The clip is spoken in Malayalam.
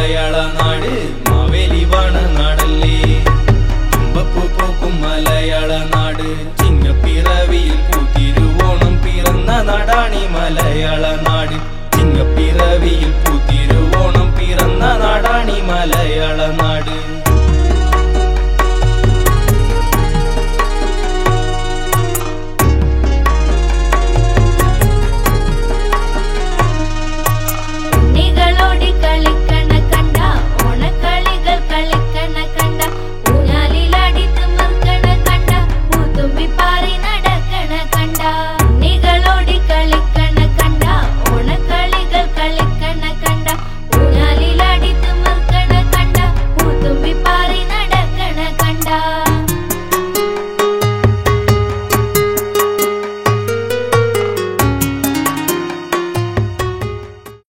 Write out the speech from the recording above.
മലയാള നാട് മാവേലി വാണ നാടല്ലേ. തുമ്പപ്പൂ പൂക്കും മലയാള നാട് ചിങ്ങപ്പിറവിയിൽ പൂത്തിരുവോണം പിറന്ന നാടാണി മലയാള നാട്. ചിങ്ങപ്പിറവിയിൽ പൂത്തി